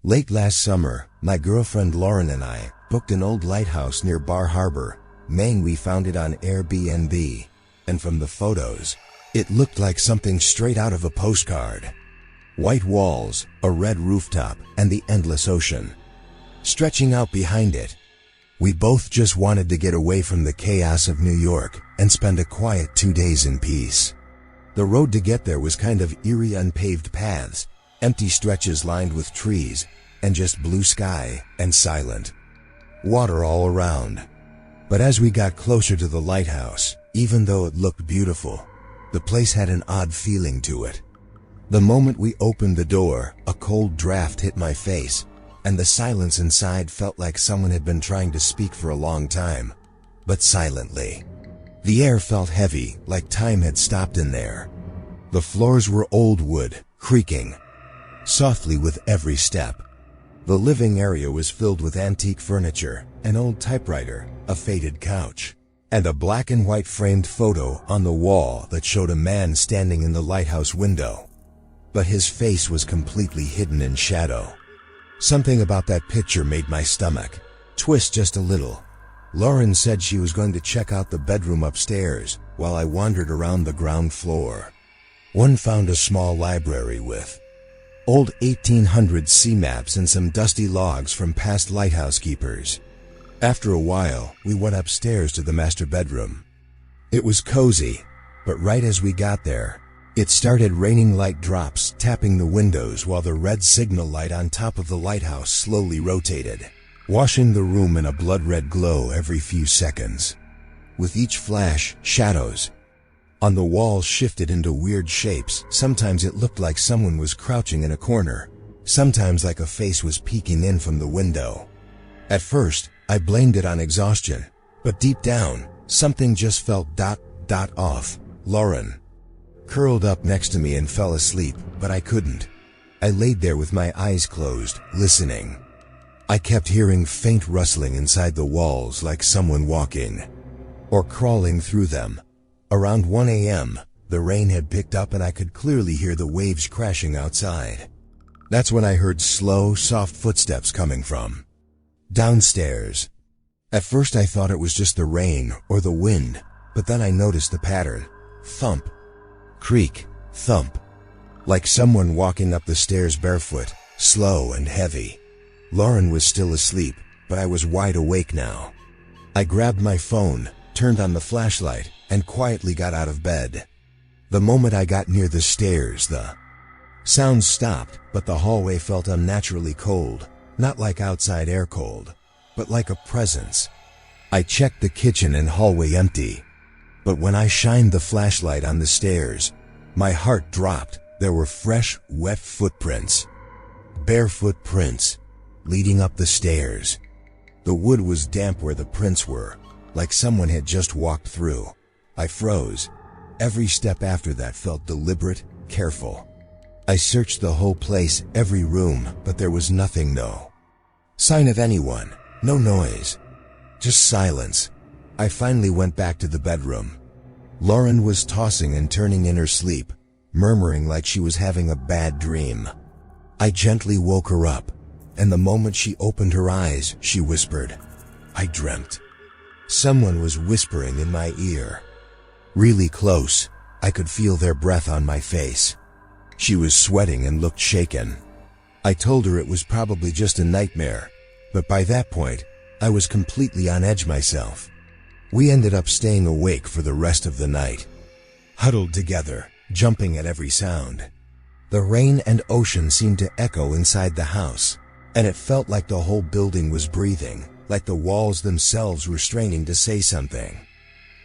Late last summer, my girlfriend Lauren and I booked an old lighthouse near Bar Harbor, Maine. We found it on Airbnb, and from the photos, it looked like something straight out of a postcard. White walls, a red rooftop, and the endless ocean stretching out behind it. We both just wanted to get away from the chaos of New York and spend a quiet 2 days in peace. The road to get there was kind of eerie, unpaved paths, empty stretches lined with trees, and just blue sky and silent water all around. But as we got closer to the lighthouse, even though it looked beautiful, the place had an odd feeling to it. The moment we opened the door, a cold draft hit my face, and the silence inside felt like someone had been trying to speak for a long time, but silently. The air felt heavy, like time had stopped in there. The floors were old wood, creaking softly with every step. The living area was filled with antique furniture, an old typewriter, a faded couch, and a black and white framed photo on the wall that showed a man standing in the lighthouse window. But his face was completely hidden in shadow. Something about that picture made my stomach twist just a little. Lauren said she was going to check out the bedroom upstairs while I wandered around the ground floor. One found a small library with old 1800s sea maps and some dusty logs from past lighthouse keepers. After a while, we went upstairs to the master bedroom. It was cozy, but right as we got there, it started raining light drops tapping the windows while the red signal light on top of the lighthouse slowly rotated, washing the room in a blood-red glow every few seconds. With each flash, shadows on the walls shifted into weird shapes. Sometimes it looked like someone was crouching in a corner, sometimes like a face was peeking in from the window. At first, I blamed it on exhaustion, but deep down, something just felt off. Lauren curled up next to me and fell asleep, but I couldn't. I laid there with my eyes closed, listening. I kept hearing faint rustling inside the walls, like someone walking or crawling through them. Around 1 a.m., the rain had picked up and I could clearly hear the waves crashing outside. That's when I heard slow, soft footsteps coming from downstairs. At first I thought it was just the rain or the wind, but then I noticed the pattern. Thump, creak, thump. Like someone walking up the stairs barefoot, slow and heavy. Lauren was still asleep, but I was wide awake now. I grabbed my phone, turned on the flashlight, and quietly got out of bed. The moment I got near the stairs, the sounds stopped, but the hallway felt unnaturally cold, not like outside air cold, but like a presence. I checked the kitchen and hallway empty, but when I shined the flashlight on the stairs, my heart dropped. There were fresh, wet footprints, barefoot prints, leading up the stairs. The wood was damp where the prints were, like someone had just walked through. I froze. Every step after that felt deliberate, careful. I searched the whole place, every room, but there was nothing, no sign of anyone, no noise, just silence. I finally went back to the bedroom. Lauren was tossing and turning in her sleep, murmuring like she was having a bad dream. I gently woke her up, and the moment she opened her eyes, she whispered, "I dreamt." Someone was whispering in my ear. Really close, I could feel their breath on my face. She was sweating and looked shaken. I told her it was probably just a nightmare, but by that point, I was completely on edge myself. We ended up staying awake for the rest of the night, huddled together, jumping at every sound. The rain and ocean seemed to echo inside the house, and it felt like the whole building was breathing, like the walls themselves were straining to say something.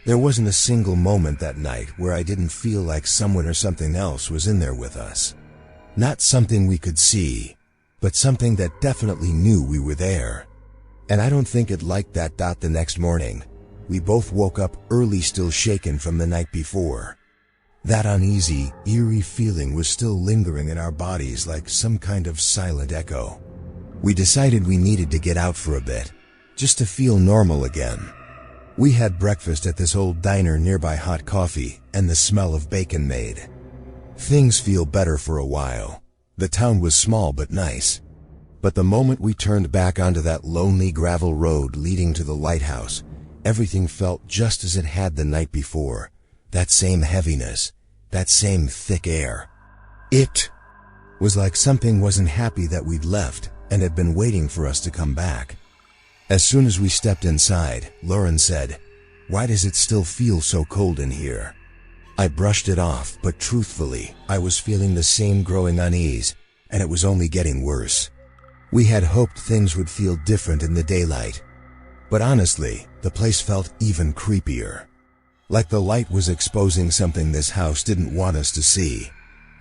There wasn't a single moment that night where I didn't feel like someone or something else was in there with us. Not something we could see, but something that definitely knew we were there. And I don't think it liked that. The next morning, we both woke up early, still shaken from the night before. That uneasy, eerie feeling was still lingering in our bodies like some kind of silent echo. We decided we needed to get out for a bit, just to feel normal again. We had breakfast at this old diner nearby, hot coffee, and the smell of bacon made things feel better for a while. The town was small but nice. But the moment we turned back onto that lonely gravel road leading to the lighthouse, everything felt just as it had the night before. That same heaviness, that same thick air. It was like something wasn't happy that we'd left and had been waiting for us to come back. As soon as we stepped inside, Lauren said, "Why does it still feel so cold in here?" I brushed it off, but truthfully, I was feeling the same growing unease, and it was only getting worse. We had hoped things would feel different in the daylight, but honestly, the place felt even creepier. Like the light was exposing something this house didn't want us to see.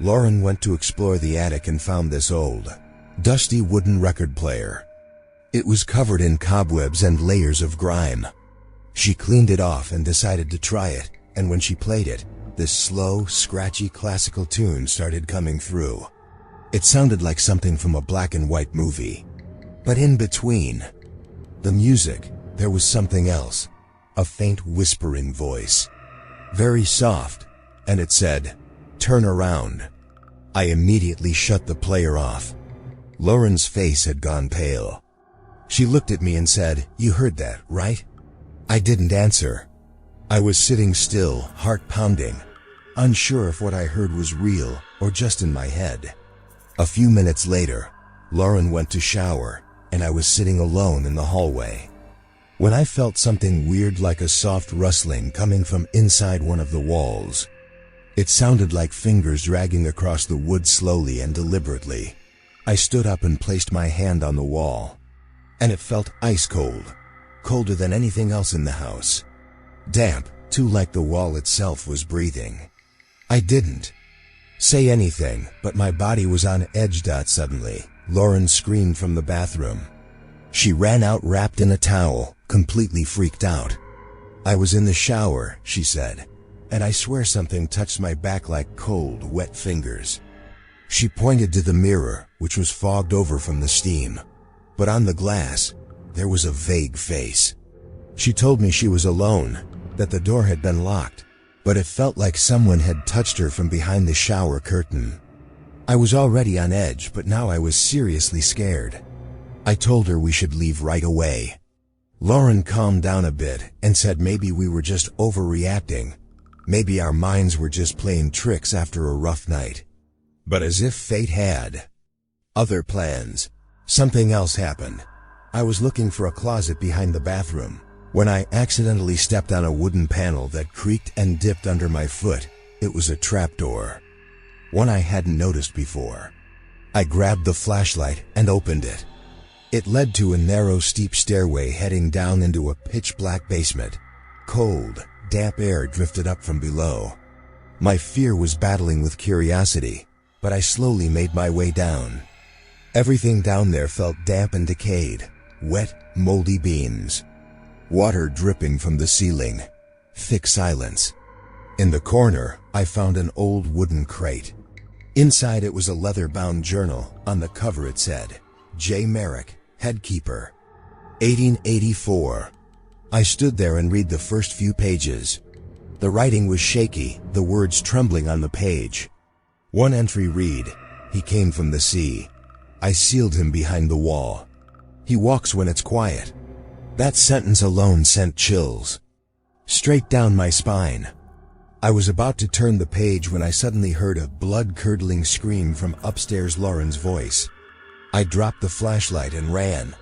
Lauren went to explore the attic and found this old, dusty wooden record player. It was covered in cobwebs and layers of grime. She cleaned it off and decided to try it, and when she played it, this slow, scratchy classical tune started coming through. It sounded like something from a black and white movie. But in between the music, there was something else. A faint whispering voice. Very soft, and it said, "Turn around." I immediately shut the player off. Lauren's face had gone pale. She looked at me and said, "You heard that, right?" I didn't answer. I was sitting still, heart pounding, unsure if what I heard was real or just in my head. A few minutes later, Lauren went to shower, and I was sitting alone in the hallway when I felt something weird like a soft rustling coming from inside one of the walls. It sounded like fingers dragging across the wood slowly and deliberately. I stood up and placed my hand on the wall, and it felt ice cold, colder than anything else in the house. Damp, too, like the wall itself was breathing. I didn't say anything, but my body was on edge. Suddenly, Lauren screamed from the bathroom. She ran out wrapped in a towel, completely freaked out. "I was in the shower," she said, "and I swear something touched my back like cold, wet fingers." She pointed to the mirror, which was fogged over from the steam, but on the glass, there was a vague face. She told me she was alone, that the door had been locked, but it felt like someone had touched her from behind the shower curtain. I was already on edge, but now I was seriously scared. I told her we should leave right away. Lauren calmed down a bit and said maybe we were just overreacting. Maybe our minds were just playing tricks after a rough night. But as if fate had other plans, something else happened. I was looking for a closet behind the bathroom when I accidentally stepped on a wooden panel that creaked and dipped under my foot. It was a trapdoor, one I hadn't noticed before. I grabbed the flashlight and opened it. It led to a narrow, steep stairway heading down into a pitch-black basement. Cold, damp air drifted up from below. My fear was battling with curiosity, but I slowly made my way down. Everything down there felt damp and decayed. Wet, moldy beams. Water dripping from the ceiling. Thick silence. In the corner, I found an old wooden crate. Inside it was a leather-bound journal. On the cover it said, J. Merrick, Headkeeper, 1884. I stood there and read the first few pages. The writing was shaky, the words trembling on the page. One entry read, "He came from the sea. I sealed him behind the wall. He walks when it's quiet." That sentence alone sent chills straight down my spine. I was about to turn the page when I suddenly heard a blood-curdling scream from upstairs. Lauren's voice. I dropped the flashlight and ran.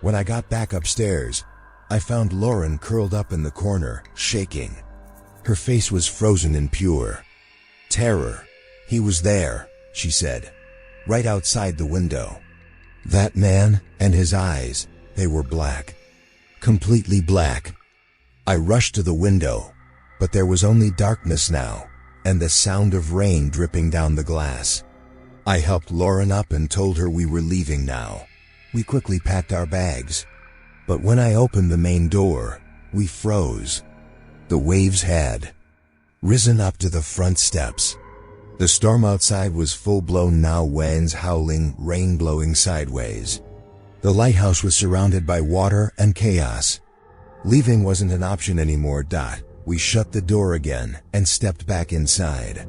When I got back upstairs, I found Lauren curled up in the corner, shaking. Her face was frozen in pure terror. "He was there," she said, "right outside the window. That man, and his eyes, they were black. Completely black." I rushed to the window, but there was only darkness now, and the sound of rain dripping down the glass. I helped Lauren up and told her we were leaving now. We quickly packed our bags. But when I opened the main door, we froze. The waves had risen up to the front steps. The storm outside was full-blown now, winds howling, rain blowing sideways. The lighthouse was surrounded by water and chaos. Leaving wasn't an option anymore. We shut the door again and stepped back inside.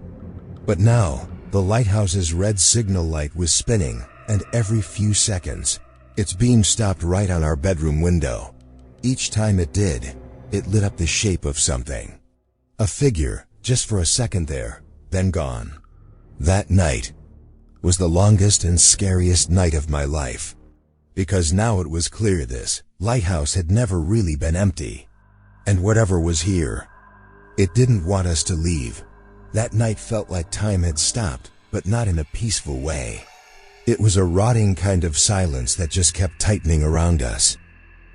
But now, the lighthouse's red signal light was spinning, and every few seconds, its beam stopped right on our bedroom window. Each time it did, it lit up the shape of something. A figure, just for a second there, then gone. That night was the longest and scariest night of my life. Because now it was clear this lighthouse had never really been empty. And whatever was here, it didn't want us to leave. That night felt like time had stopped, but not in a peaceful way. It was a rotting kind of silence that just kept tightening around us.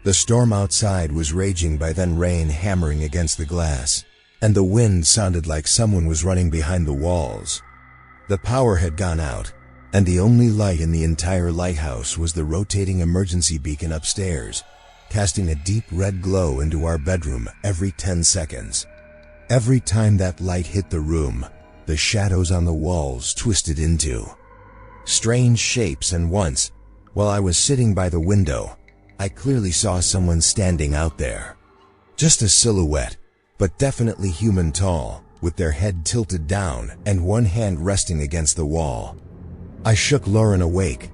The storm outside was raging by then, rain hammering against the glass, and the wind sounded like someone was running behind the walls. The power had gone out, and the only light in the entire lighthouse was the rotating emergency beacon upstairs, casting a deep red glow into our bedroom every 10 seconds. Every time that light hit the room, the shadows on the walls twisted into strange shapes, and once, while I was sitting by the window, I clearly saw someone standing out there. Just a silhouette, but definitely human tall, with their head tilted down and one hand resting against the wall. I shook Lauren awake,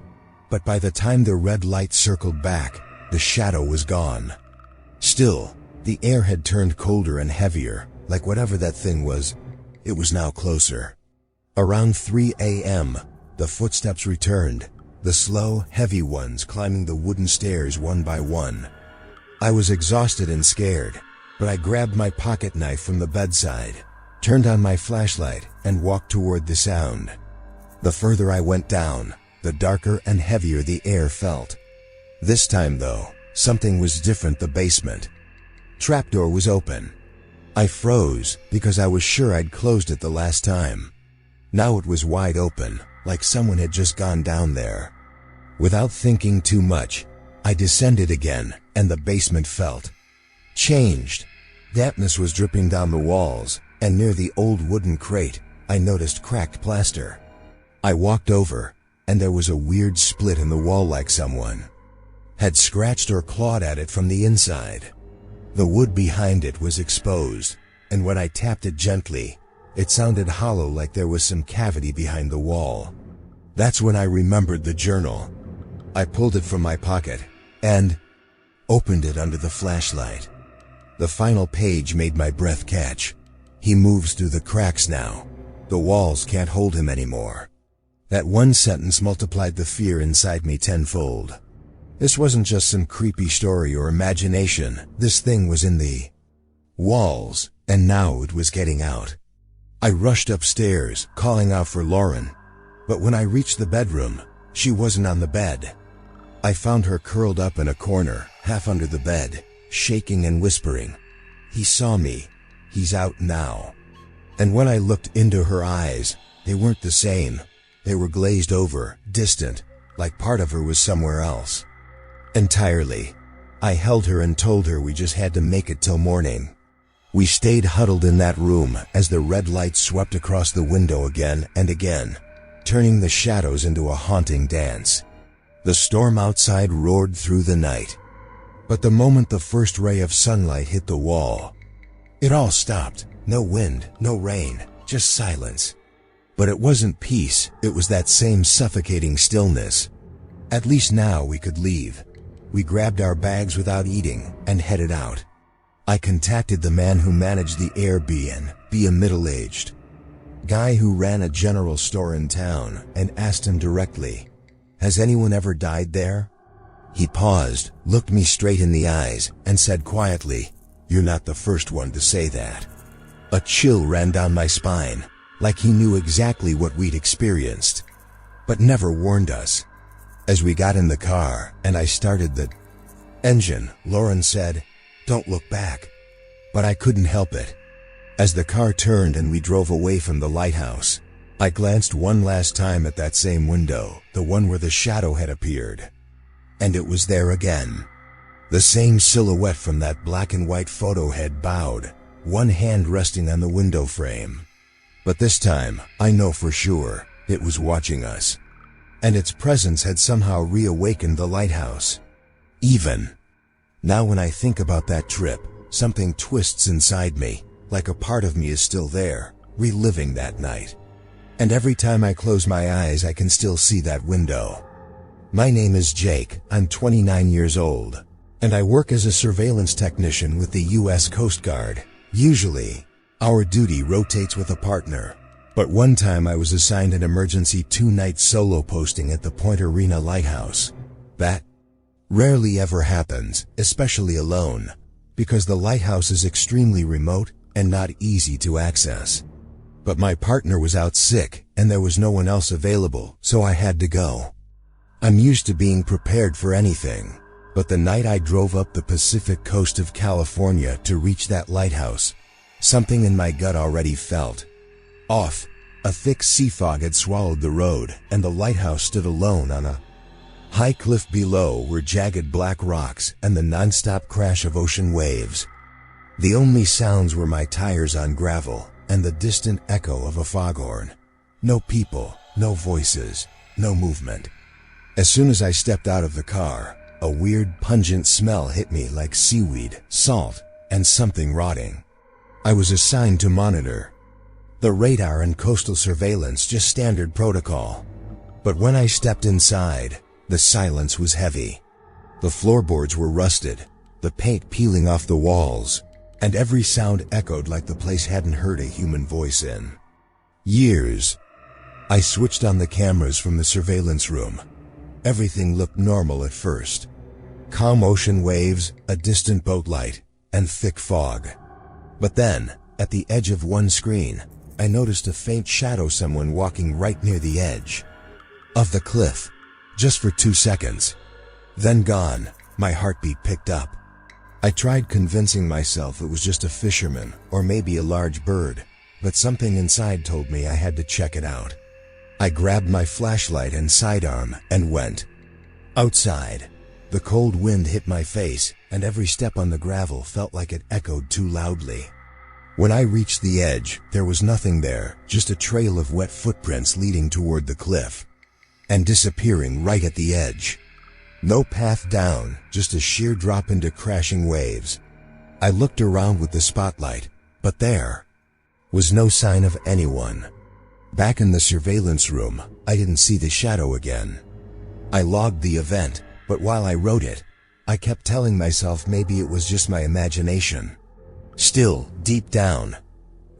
but by the time the red light circled back, the shadow was gone. Still, the air had turned colder and heavier, like whatever that thing was, it was now closer. Around 3 a.m., the footsteps returned, the slow, heavy ones climbing the wooden stairs one by one. I was exhausted and scared, but I grabbed my pocket knife from the bedside, turned on my flashlight, and walked toward the sound. The further I went down, the darker and heavier the air felt. This time, though, something was different. The basement trapdoor was open. I froze because I was sure I'd closed it the last time. Now it was wide open, like someone had just gone down there. Without thinking too much, I descended again, and the basement felt changed. Dampness was dripping down the walls, and near the old wooden crate, I noticed cracked plaster. I walked over, and there was a weird split in the wall, like someone had scratched or clawed at it from the inside. The wood behind it was exposed, and when I tapped it gently, it sounded hollow, like there was some cavity behind the wall. That's when I remembered the journal. I pulled it from my pocket and opened it under the flashlight. The final page made my breath catch. He moves through the cracks now. The walls can't hold him anymore. That one sentence multiplied the fear inside me tenfold. This wasn't just some creepy story or imagination. This thing was in the walls, and now it was getting out. I rushed upstairs, calling out for Lauren, but when I reached the bedroom, she wasn't on the bed. I found her curled up in a corner, half under the bed, shaking and whispering, "He saw me. He's out now." And when I looked into her eyes, they weren't the same. They were glazed over, distant, like part of her was somewhere else. Entirely. I held her and told her we just had to make it till morning. We stayed huddled in that room as the red light swept across the window again and again, turning the shadows into a haunting dance. The storm outside roared through the night. But the moment the first ray of sunlight hit the wall, it all stopped. No wind, no rain, just silence. But it wasn't peace, it was that same suffocating stillness. At least now we could leave. We grabbed our bags without eating and headed out. I contacted the man who managed the Airbnb, a middle-aged guy who ran a general store in town, and asked him directly, "Has anyone ever died there?" He paused, looked me straight in the eyes, and said quietly, "You're not the first one to say that." A chill ran down my spine, like he knew exactly what we'd experienced, but never warned us. As we got in the car and I started the engine, Lauren said, "Don't look back." But I couldn't help it. As the car turned and we drove away from the lighthouse, I glanced one last time at that same window, the one where the shadow had appeared. And it was there again. The same silhouette from that black and white photo had bowed, one hand resting on the window frame. But this time, I know for sure, it was watching us. And its presence had somehow reawakened the lighthouse. Even now when I think about that trip, something twists inside me, like a part of me is still there, reliving that night. And every time I close my eyes I can still see that window. My name is Jake, I'm 29 years old, and I work as a surveillance technician with the U.S. Coast Guard. Usually, our duty rotates with a partner, but one time I was assigned an emergency 2-night solo posting at the Point Arena Lighthouse. That rarely ever happens, especially alone, because the lighthouse is extremely remote and not easy to access. But my partner was out sick, and there was no one else available, so I had to go. I'm used to being prepared for anything, but the night I drove up the Pacific coast of California to reach that lighthouse, something in my gut already felt off. A thick sea fog had swallowed the road, and the lighthouse stood alone on a high cliff. Below were jagged black rocks and the non-stop crash of ocean waves. The only sounds were my tires on gravel and the distant echo of a foghorn. No people, no voices, no movement. As soon as I stepped out of the car, a weird pungent smell hit me like seaweed, salt, and something rotting. I was assigned to monitor the radar and coastal surveillance, just standard protocol. But when I stepped inside, the silence was heavy. The floorboards were rusted, the paint peeling off the walls, and every sound echoed like the place hadn't heard a human voice in years. I switched on the cameras from the surveillance room. Everything looked normal at first. Calm ocean waves, a distant boat light, and thick fog. But then, at the edge of one screen, I noticed a faint shadow, someone walking right near the edge of the cliff, just for 2 seconds. Then gone. My heartbeat picked up. I tried convincing myself it was just a fisherman or maybe a large bird, but something inside told me I had to check it out. I grabbed my flashlight and sidearm and went outside. The cold wind hit my face, and every step on the gravel felt like it echoed too loudly. When I reached the edge, there was nothing there, just a trail of wet footprints leading toward the cliff and disappearing right at the edge. No path down, just a sheer drop into crashing waves. I looked around with the spotlight, but there was no sign of anyone. Back in the surveillance room, I didn't see the shadow again. I logged the event, but while I wrote it, I kept telling myself maybe it was just my imagination. Still, deep down,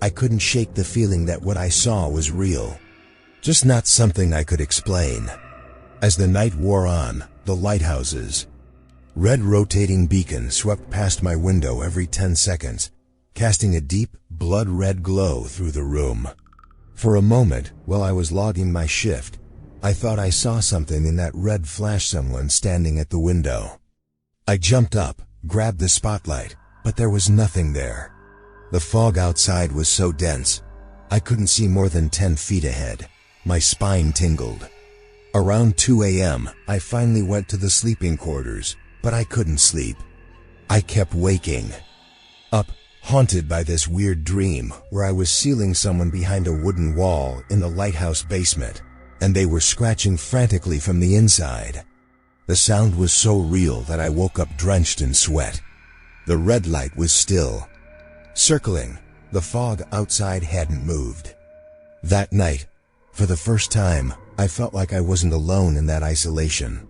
I couldn't shake the feeling that what I saw was real, just not something I could explain. As the night wore on, the lighthouses, red rotating beacons, swept past my window every 10 seconds, casting a deep, blood-red glow through the room. For a moment, while I was logging my shift, I thought I saw something in that red flash, someone standing at the window. I jumped up, grabbed the spotlight, but there was nothing there. The fog outside was so dense, I couldn't see more than 10 feet ahead. My spine tingled. Around 2 a.m., I finally went to the sleeping quarters, but I couldn't sleep. I kept waking up, haunted by this weird dream where I was sealing someone behind a wooden wall in the lighthouse basement, and they were scratching frantically from the inside. The sound was so real that I woke up drenched in sweat. The red light was still circling. The fog outside hadn't moved. That night, for the first time, I felt like I wasn't alone in that isolation.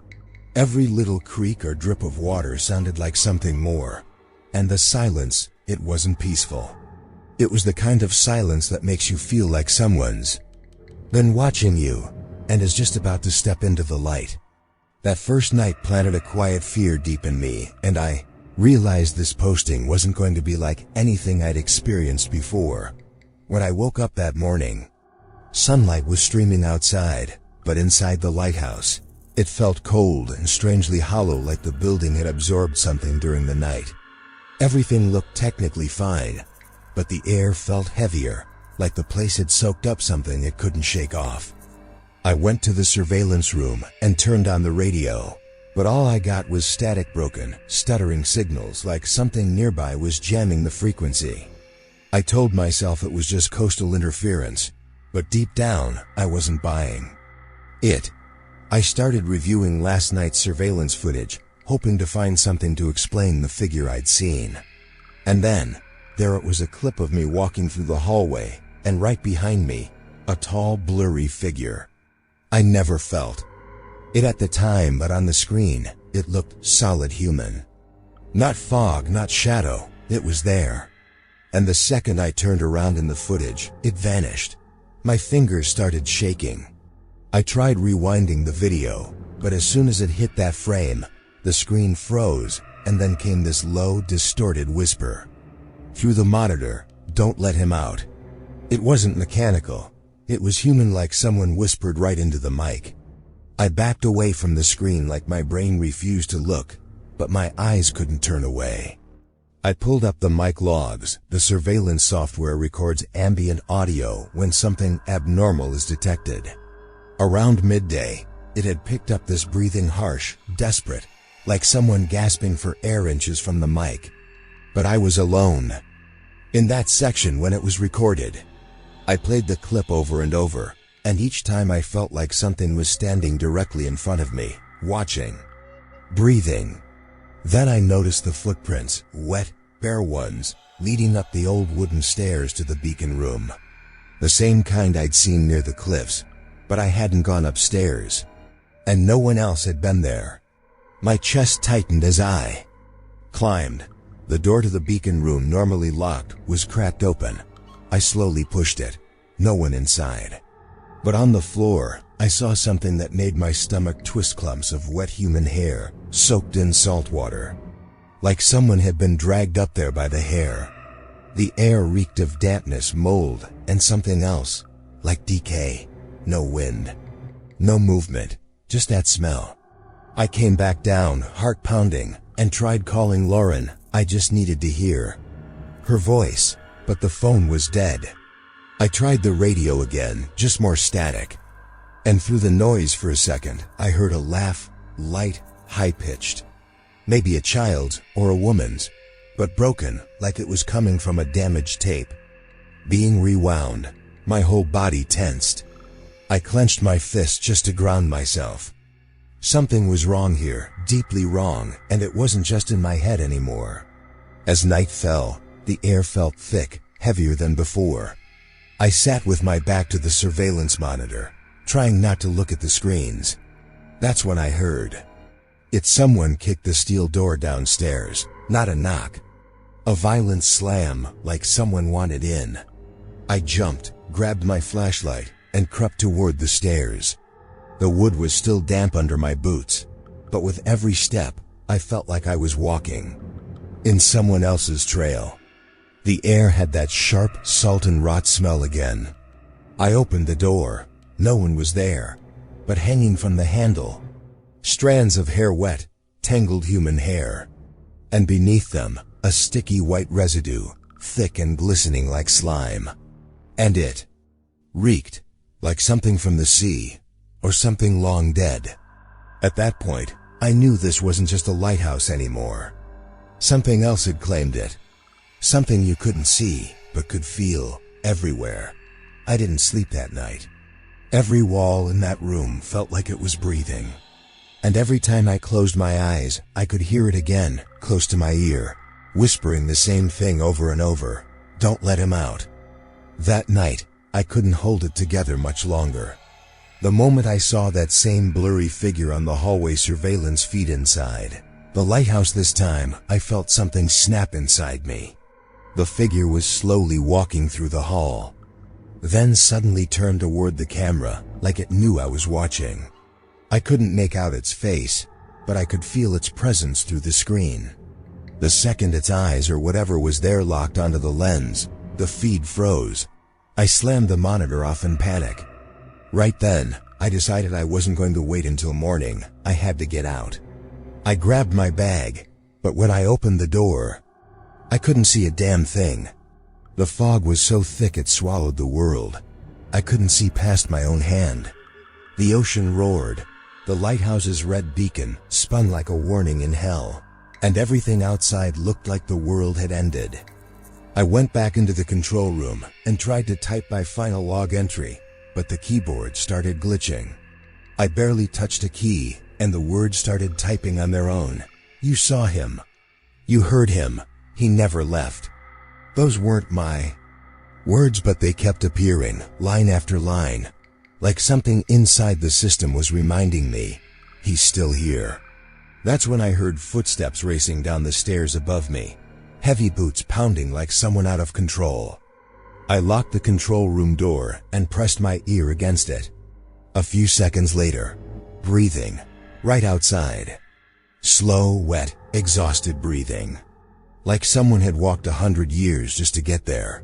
Every little creak or drip of water sounded like something more, and the silence, it wasn't peaceful. It was the kind of silence that makes you feel like someone's been watching you and is just about to step into the light. That first night planted a quiet fear deep in me, and I realized this posting wasn't going to be like anything I'd experienced before. When I woke up that morning, sunlight was streaming outside, but inside the lighthouse, it felt cold and strangely hollow, like the building had absorbed something during the night. Everything looked technically fine, but the air felt heavier, like the place had soaked up something it couldn't shake off. I went to the surveillance room and turned on the radio, but all I got was static, broken, stuttering signals, like something nearby was jamming the frequency. I told myself it was just coastal interference, but deep down, I wasn't buying it. I started reviewing last night's surveillance footage, hoping to find something to explain the figure I'd seen. And then, there it was, a clip of me walking through the hallway, and right behind me, a tall, blurry figure. I never felt it at the time, but on the screen, it looked solid human. Not fog, not shadow, it was there. And the second I turned around in the footage, it vanished. My fingers started shaking. I tried rewinding the video, but as soon as it hit that frame, the screen froze, and then came this low, distorted whisper. Through the monitor, "Don't let him out." It wasn't mechanical. It was human, like someone whispered right into the mic. I backed away from the screen like my brain refused to look, but my eyes couldn't turn away. I pulled up the mic logs. The surveillance software records ambient audio when something abnormal is detected. Around midday, it had picked up this breathing, harsh, desperate, like someone gasping for air inches from the mic. But I was alone. In that section when it was recorded, I played the clip over and over, and each time I felt like something was standing directly in front of me, watching, breathing. Then I noticed the footprints, wet, bare ones, leading up the old wooden stairs to the beacon room. The same kind I'd seen near the cliffs, but I hadn't gone upstairs. And no one else had been there. My chest tightened as I climbed. The door to the beacon room, normally locked, was cracked open. I slowly pushed it. No one inside. But on the floor, I saw something that made my stomach twist. Clumps of wet human hair, soaked in salt water. Like someone had been dragged up there by the hair. The air reeked of dampness, mold, and something else, like decay. No wind. No movement, just that smell. I came back down, heart pounding, and tried calling Lauren. I just needed to hear her voice, but the phone was dead. I tried the radio again, just more static. And through the noise for a second, I heard a laugh, light, high-pitched. Maybe a child's or a woman's, but broken, like it was coming from a damaged tape. Being rewound, my whole body tensed. I clenched my fist just to ground myself. Something was wrong here, deeply wrong, and it wasn't just in my head anymore. As night fell, the air felt thick, heavier than before. I sat with my back to the surveillance monitor, trying not to look at the screens. That's when I heard it. Someone kicked the steel door downstairs, not a knock. A violent slam, like someone wanted in. I jumped, grabbed my flashlight, and crept toward the stairs. The wood was still damp under my boots, but with every step, I felt like I was walking in someone else's trail. The air had that sharp, salt and rot smell again. I opened the door. No one was there, but hanging from the handle, strands of hair, wet, tangled human hair. And beneath them, a sticky white residue, thick and glistening like slime. And it reeked like something from the sea, or something long dead. At that point, I knew this wasn't just a lighthouse anymore. Something else had claimed it. Something you couldn't see, but could feel, everywhere. I didn't sleep that night. Every wall in that room felt like it was breathing. And every time I closed my eyes, I could hear it again, close to my ear, whispering the same thing over and over. Don't let him out. That night, I couldn't hold it together much longer. The moment I saw that same blurry figure on the hallway surveillance feed inside the lighthouse this time, I felt something snap inside me. The figure was slowly walking through the hall, then suddenly turned toward the camera, like it knew I was watching. I couldn't make out its face, but I could feel its presence through the screen. The second its eyes or whatever was there locked onto the lens, the feed froze. I slammed the monitor off in panic. Right then, I decided I wasn't going to wait until morning. I had to get out. I grabbed my bag, but when I opened the door, I couldn't see a damn thing. The fog was so thick it swallowed the world. I couldn't see past my own hand. The ocean roared. The lighthouse's red beacon spun like a warning in hell, and everything outside looked like the world had ended. I went back into the control room and tried to type my final log entry, but the keyboard started glitching. I barely touched a key, and the words started typing on their own. You saw him. You heard him. He never left. Those weren't my words, but they kept appearing, line after line, like something inside the system was reminding me, He's still here. That's when I heard footsteps racing down the stairs above me, heavy boots pounding like someone out of control. I locked the control room door and pressed my ear against it. A few seconds later, breathing, right outside. Slow, wet, exhausted breathing. Like someone had walked 100 years just to get there.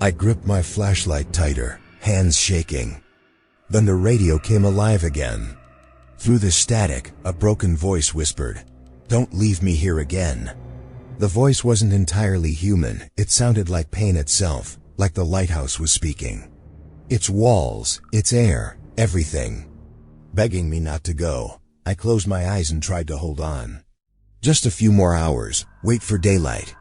I gripped my flashlight tighter, hands shaking. Then the radio came alive again. Through the static, a broken voice whispered, "Don't leave me here again." The voice wasn't entirely human. It sounded like pain itself, like the lighthouse was speaking. Its walls, its air, everything. Begging me not to go. I closed my eyes and tried to hold on. Just a few more hours, wait for daylight.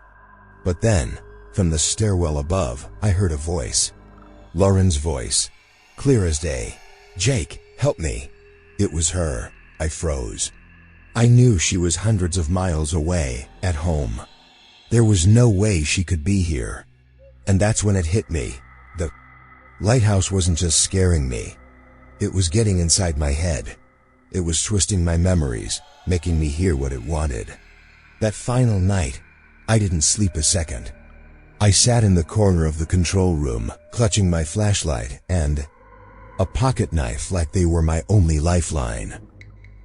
But then, from the stairwell above, I heard a voice. Lauren's voice. Clear as day. "Jake, help me." It was her. I froze. I knew she was hundreds of miles away, at home. There was no way she could be here. And that's when it hit me. The lighthouse wasn't just scaring me. It was getting inside my head. It was twisting my memories, making me hear what it wanted. That final night, I didn't sleep a second. I sat in the corner of the control room, clutching my flashlight and a pocket knife like they were my only lifeline.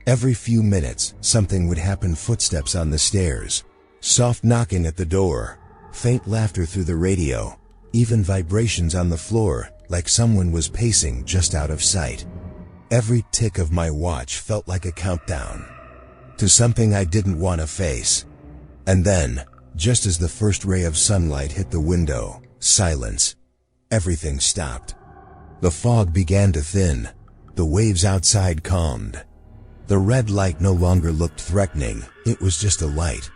Every few minutes, something would happen: footsteps on the stairs, soft knocking at the door, faint laughter through the radio, even vibrations on the floor, like someone was pacing just out of sight. Every tick of my watch felt like a countdown to something I didn't want to face. And then, just as the first ray of sunlight hit the window, silence. Everything stopped. The fog began to thin. The waves outside calmed. The red light no longer looked threatening. It was just a light.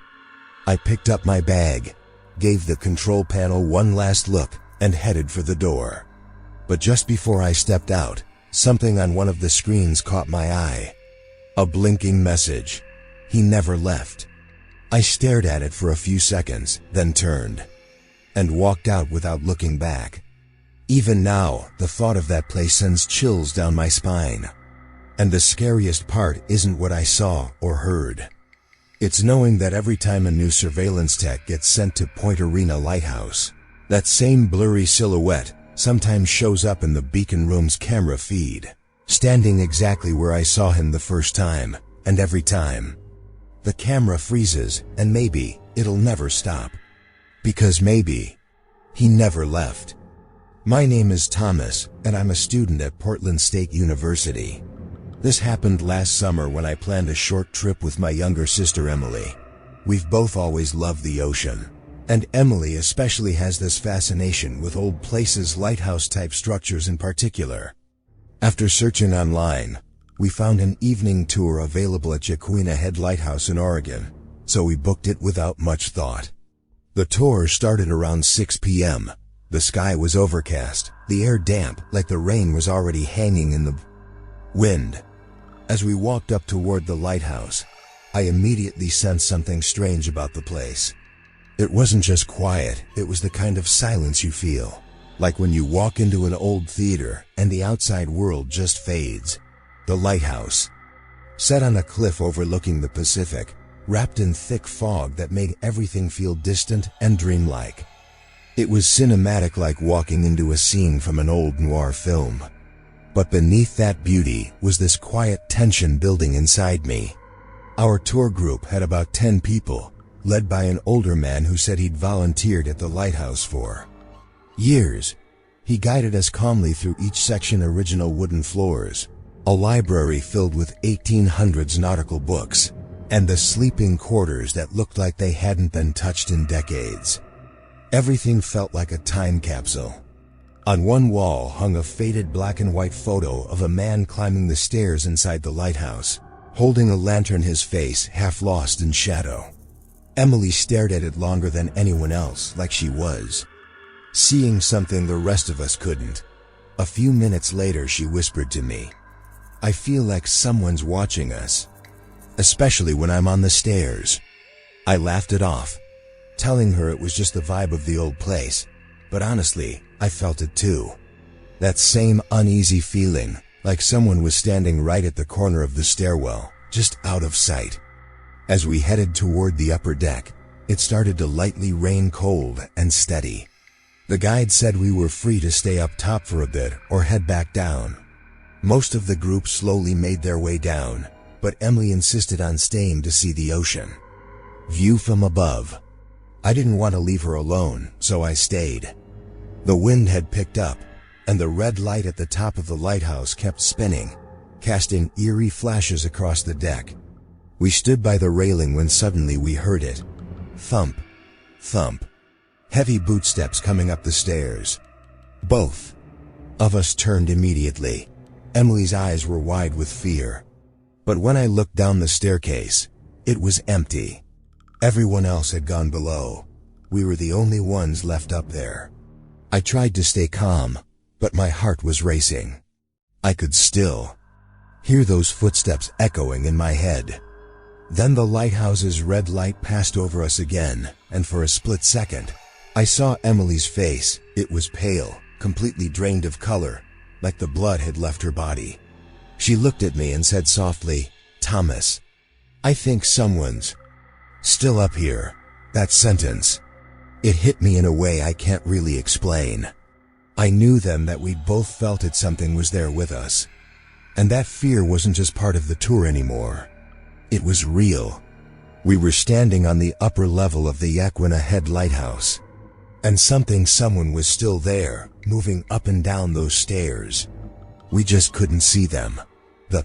I picked up my bag, gave the control panel one last look, and headed for the door. But just before I stepped out, something on one of the screens caught my eye. A blinking message. He never left. I stared at it for a few seconds, then turned and walked out without looking back. Even now, the thought of that place sends chills down my spine. And the scariest part isn't what I saw or heard. It's knowing that every time a new surveillance tech gets sent to Point Arena Lighthouse, that same blurry silhouette sometimes shows up in the Beacon Room's camera feed, standing exactly where I saw him the first time, and every time the camera freezes, and maybe it'll never stop. Because maybe he never left. My name is Thomas, and I'm a student at Portland State University. This happened last summer when I planned a short trip with my younger sister Emily. We've both always loved the ocean, and Emily especially has this fascination with old places, lighthouse-type structures in particular. After searching online, we found an evening tour available at Jaquina Head Lighthouse in Oregon, so we booked it without much thought. The tour started around 6 p.m. The sky was overcast, the air damp, like the rain was already hanging in the wind. As we walked up toward the lighthouse, I immediately sensed something strange about the place. It wasn't just quiet, it was the kind of silence you feel, like when you walk into an old theater and the outside world just fades. The lighthouse, set on a cliff overlooking the Pacific, wrapped in thick fog that made everything feel distant and dreamlike. It was cinematic, like walking into a scene from an old noir film. But beneath that beauty was this quiet tension building inside me. Our tour group had about 10 people, led by an older man who said he'd volunteered at the lighthouse for years. He guided us calmly through each section: original wooden floors, a library filled with 1800s nautical books, and the sleeping quarters that looked like they hadn't been touched in decades. Everything felt like a time capsule. On one wall hung a faded black and white photo of a man climbing the stairs inside the lighthouse, holding a lantern, his face half lost in shadow. Emily stared at it longer than anyone else, like she was seeing something the rest of us couldn't. A few minutes later, she whispered to me, "I feel like someone's watching us, especially when I'm on the stairs." I laughed it off, telling her it was just the vibe of the old place, but honestly, I felt it too. That same uneasy feeling, like someone was standing right at the corner of the stairwell, just out of sight. As we headed toward the upper deck, it started to lightly rain, cold and steady. The guide said we were free to stay up top for a bit or head back down. Most of the group slowly made their way down, but Emily insisted on staying to see the ocean. View from above. I didn't want to leave her alone, so I stayed. The wind had picked up, and the red light at the top of the lighthouse kept spinning, casting eerie flashes across the deck. We stood by the railing when suddenly we heard it. Thump, thump. Heavy bootsteps coming up the stairs. Both of us turned immediately. Emily's eyes were wide with fear. But when I looked down the staircase, it was empty. Everyone else had gone below. We were the only ones left up there. I tried to stay calm, but my heart was racing. I could still hear those footsteps echoing in my head. Then the lighthouse's red light passed over us again, and for a split second, I saw Emily's face. It was pale, completely drained of color, like the blood had left her body. She looked at me and said softly, "Thomas, I think someone's still up here." That sentence, it hit me in a way I can't really explain. I knew then that we'd both felt it, something was there with us. And that fear wasn't just part of the tour anymore. It was real. We were standing on the upper level of the Yaquina Head Lighthouse. And someone was still there, moving up and down those stairs. We just couldn't see them. The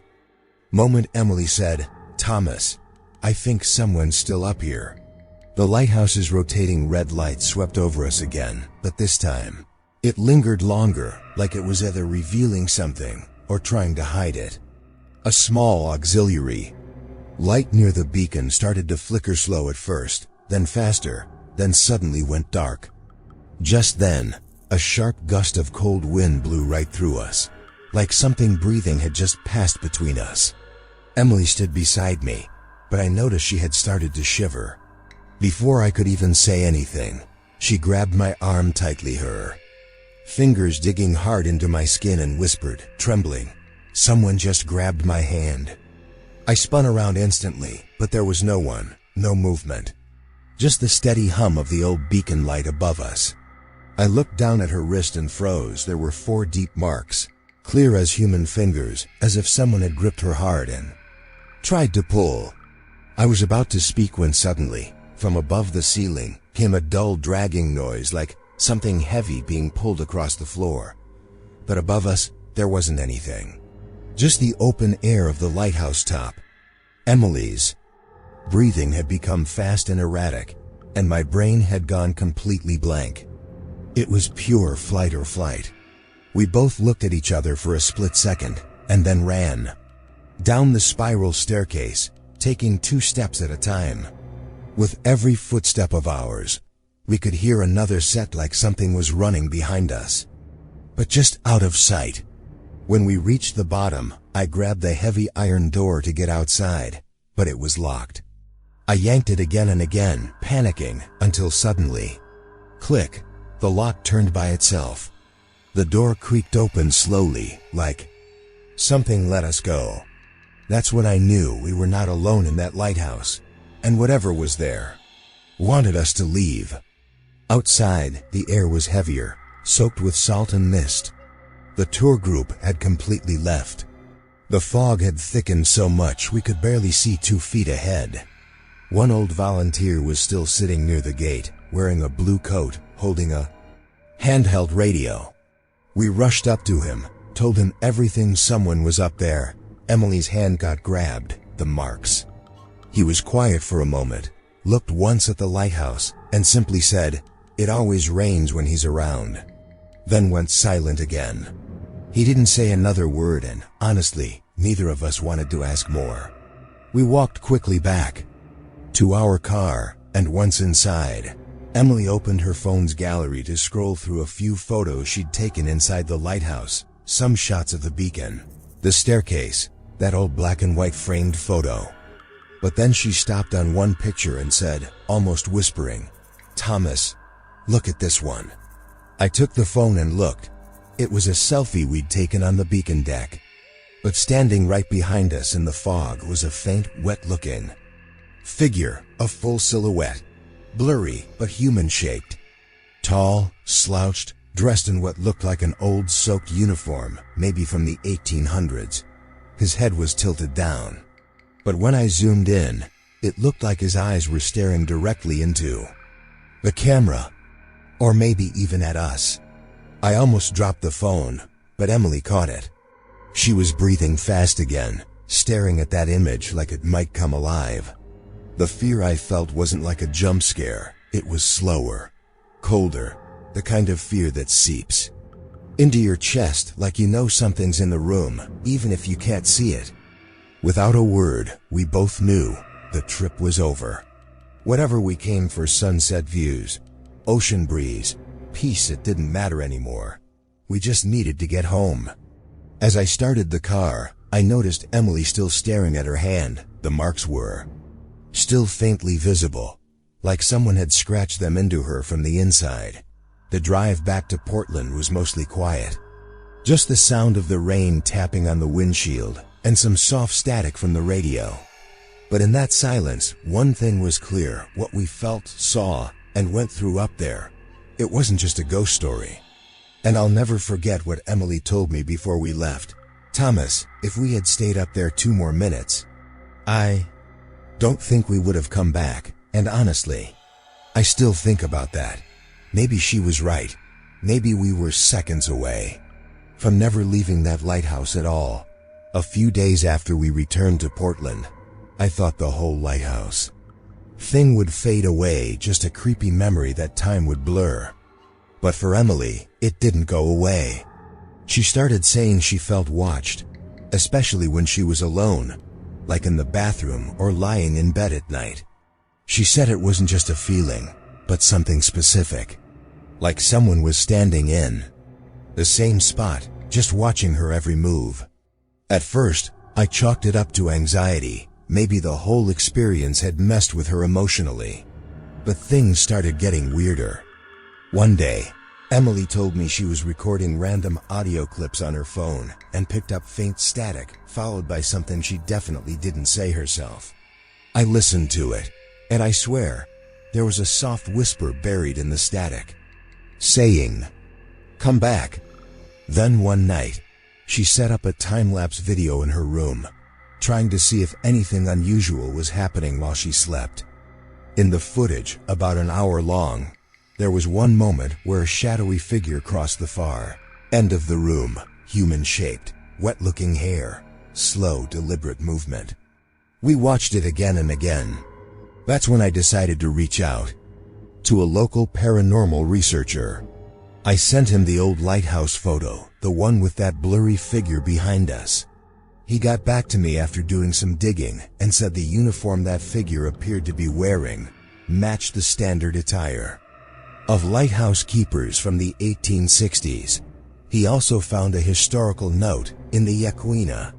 moment Emily said, "Thomas, I think someone's still up here," the lighthouse's rotating red light swept over us again, but this time, it lingered longer, like it was either revealing something or trying to hide it. A small auxiliary light near the beacon started to flicker, slow at first, then faster, then suddenly went dark. Just then, a sharp gust of cold wind blew right through us, like something breathing had just passed between us. Emily stood beside me, but I noticed she had started to shiver. Before I could even say anything, she grabbed my arm tightly, her fingers digging hard into my skin, and whispered, trembling, "Someone just grabbed my hand." I spun around instantly, but there was no one, no movement. Just the steady hum of the old beacon light above us. I looked down at her wrist and froze. There were 4 deep marks, clear as human fingers, as if someone had gripped her hard and tried to pull. I was about to speak when suddenly, from above the ceiling, came a dull dragging noise, like something heavy being pulled across the floor. But above us, there wasn't anything. Just the open air of the lighthouse top. Emily's breathing had become fast and erratic, and my brain had gone completely blank. It was pure flight or flight. We both looked at each other for a split second, and then ran down the spiral staircase, taking 2 steps at a time. With every footstep of ours, we could hear another set, like something was running behind us, but just out of sight. When we reached the bottom, I grabbed the heavy iron door to get outside, but it was locked. I yanked it again and again, panicking, until suddenly, click, the lock turned by itself. The door creaked open slowly, like something let us go. That's when I knew we were not alone in that lighthouse, and whatever was there wanted us to leave. Outside, the air was heavier, soaked with salt and mist. The tour group had completely left. The fog had thickened so much we could barely see 2 feet ahead. One old volunteer was still sitting near the gate, wearing a blue coat, holding a handheld radio. We rushed up to him, told him everything. Someone was up there. Emily's hand got grabbed, the marks. He was quiet for a moment, looked once at the lighthouse, and simply said, "It always rains when he's around," then went silent again. He didn't say another word, and honestly, neither of us wanted to ask more. We walked quickly back to our car, and once inside, Emily opened her phone's gallery to scroll through a few photos she'd taken inside the lighthouse, some shots of the beacon, the staircase, that old black and white framed photo. But then she stopped on one picture and said, almost whispering, "Thomas, look at this one." I took the phone and looked. It was a selfie we'd taken on the beacon deck. But standing right behind us in the fog was a faint, wet-looking figure, a full silhouette, blurry but human-shaped. Tall, slouched, dressed in what looked like an old soaked uniform, maybe from the 1800s. His head was tilted down. But when I zoomed in, it looked like his eyes were staring directly into the camera, or maybe even at us. I almost dropped the phone, but Emily caught it. She was breathing fast again, staring at that image like it might come alive. The fear I felt wasn't like a jump scare, it was slower, colder, the kind of fear that seeps into your chest like you know something's in the room, even if you can't see it. Without a word, we both knew the trip was over. Whatever we came for, sunset views, ocean breeze, peace, it didn't matter anymore. We just needed to get home. As I started the car, I noticed Emily still staring at her hand. The marks were still faintly visible, like someone had scratched them into her from the inside. The drive back to Portland was mostly quiet. Just the sound of the rain tapping on the windshield and some soft static from the radio. But in that silence, one thing was clear: what we felt, saw, and went through up there, it wasn't just a ghost story. And I'll never forget what Emily told me before we left. "Thomas, if we had stayed up there 2 more minutes, I don't think we would have come back." And honestly, I still think about that. Maybe she was right. Maybe we were seconds away from never leaving that lighthouse at all. A few days after we returned to Portland, I thought the whole lighthouse thing would fade away, just a creepy memory that time would blur. But for Emily, it didn't go away. She started saying she felt watched, especially when she was alone, like in the bathroom or lying in bed at night. She said it wasn't just a feeling, but something specific, like someone was standing in the same spot, just watching her every move. At first, I chalked it up to anxiety. Maybe the whole experience had messed with her emotionally. But things started getting weirder. One day, Emily told me she was recording random audio clips on her phone and picked up faint static, followed by something she definitely didn't say herself. I listened to it, and I swear, there was a soft whisper buried in the static, saying, "Come back." Then one night, she set up a time-lapse video in her room, trying to see if anything unusual was happening while she slept. In the footage, about an hour long, there was one moment where a shadowy figure crossed the far end of the room, human-shaped, wet-looking hair, slow, deliberate movement. We watched it again and again. That's when I decided to reach out to a local paranormal researcher. I sent him the old lighthouse photo, the one with that blurry figure behind us. He got back to me after doing some digging and said the uniform that figure appeared to be wearing matched the standard attire of lighthouse keepers from the 1860s. He also found a historical note in the Yaquina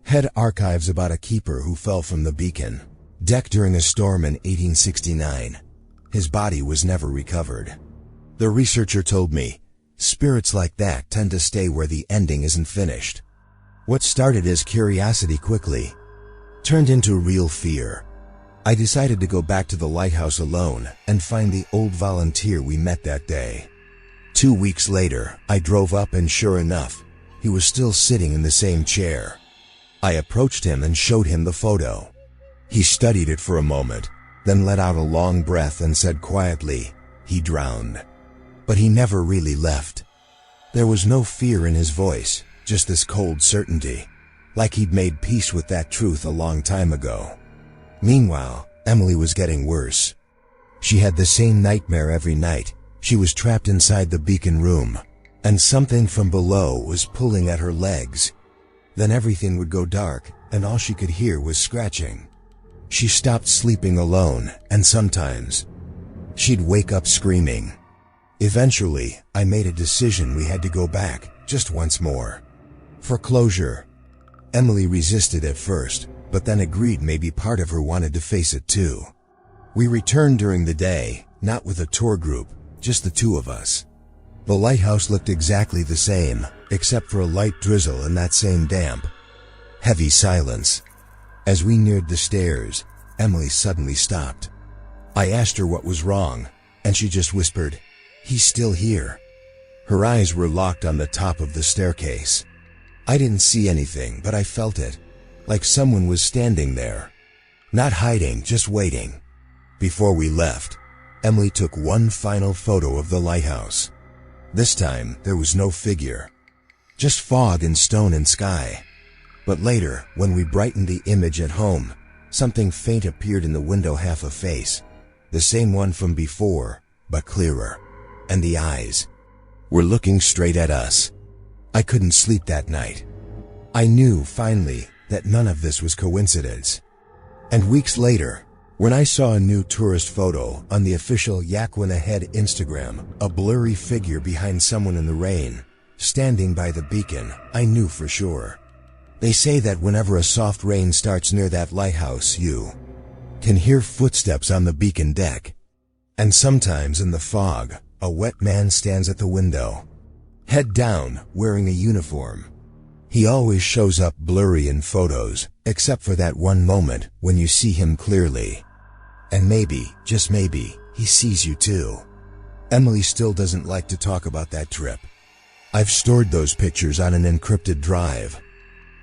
head archives about a keeper who fell from the beacon deck during a storm in 1869. His body was never recovered. The researcher told me, spirits like that tend to stay where the ending isn't finished. What started as curiosity quickly turned into real fear. I decided to go back to the lighthouse alone and find the old volunteer we met that day. 2 weeks later, I drove up and sure enough, he was still sitting in the same chair. I approached him and showed him the photo. He studied it for a moment, then let out a long breath and said quietly, "He drowned." But he never really left. There was no fear in his voice, just this cold certainty, like he'd made peace with that truth a long time ago. Meanwhile, Emily was getting worse. She had the same nightmare every night. She was trapped inside the beacon room, and something from below was pulling at her legs. Then everything would go dark, and all she could hear was scratching. She stopped sleeping alone, and sometimes she'd wake up screaming. Eventually, I made a decision we had to go back, just once more. For closure. Emily resisted at first, but then agreed maybe part of her wanted to face it too. We returned during the day, not with a tour group, just the two of us. The lighthouse looked exactly the same, except for a light drizzle and that same damp, Heavy silence. As we neared the stairs, Emily suddenly stopped. I asked her what was wrong, and she just whispered, "He's still here." Her eyes were locked on the top of the staircase. I didn't see anything, but I felt it, like someone was standing there. Not hiding, just waiting. Before we left, Emily took one final photo of the lighthouse. This time, there was no figure. Just fog and stone and sky. But later, when we brightened the image at home, something faint appeared in the window, half a face. The same one from before, but clearer. And the eyes were looking straight at us. I couldn't sleep that night. I knew, finally, that none of this was coincidence. And weeks later, when I saw a new tourist photo on the official Yaquina Head Instagram, a blurry figure behind someone in the rain, standing by the beacon, I knew for sure. They say that whenever a soft rain starts near that lighthouse, you can hear footsteps on the beacon deck. And sometimes in the fog, a wet man stands at the window, head down, wearing a uniform. He always shows up blurry in photos, except for that one moment when you see him clearly. And maybe, just maybe, he sees you too. Emily still doesn't like to talk about that trip. I've stored those pictures on an encrypted drive.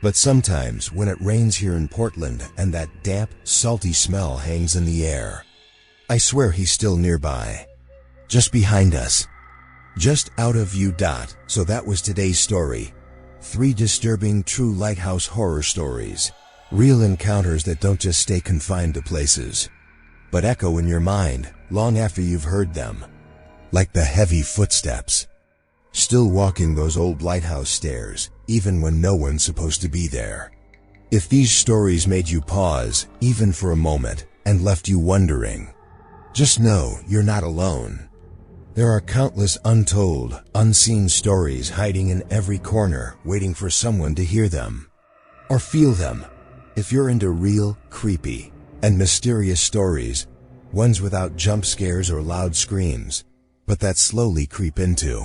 But sometimes when it rains here in Portland and that damp, salty smell hangs in the air, I swear he's still nearby. Just behind us. Just out of view. So that was today's story. 3 disturbing true lighthouse horror stories. Real encounters that don't just stay confined to places, but echo in your mind long after you've heard them. Like the heavy footsteps, still walking those old lighthouse stairs, even when no one's supposed to be there. If these stories made you pause, even for a moment, and left you wondering, just know you're not alone. There are countless untold, unseen stories hiding in every corner, waiting for someone to hear them. Or feel them. If you're into real, creepy, and mysterious stories, ones without jump scares or loud screams, but that slowly creep into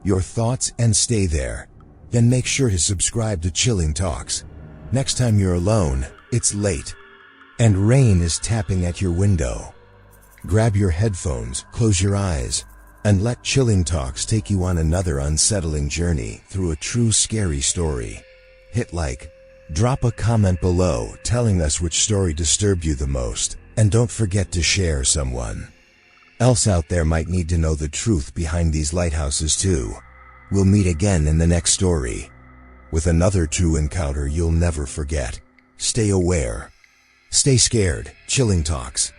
your thoughts and stay there, then make sure to subscribe to Chilling Talks. Next time you're alone, it's late, and rain is tapping at your window. Grab your headphones, close your eyes, and let Chilling Talks take you on another unsettling journey through a true scary story. Hit like, drop a comment below telling us which story disturbed you the most, and don't forget to share. Someone else out there might need to know the truth behind these lighthouses too. We'll meet again in the next story, with another true encounter you'll never forget. Stay aware. Stay scared. Chilling Talks.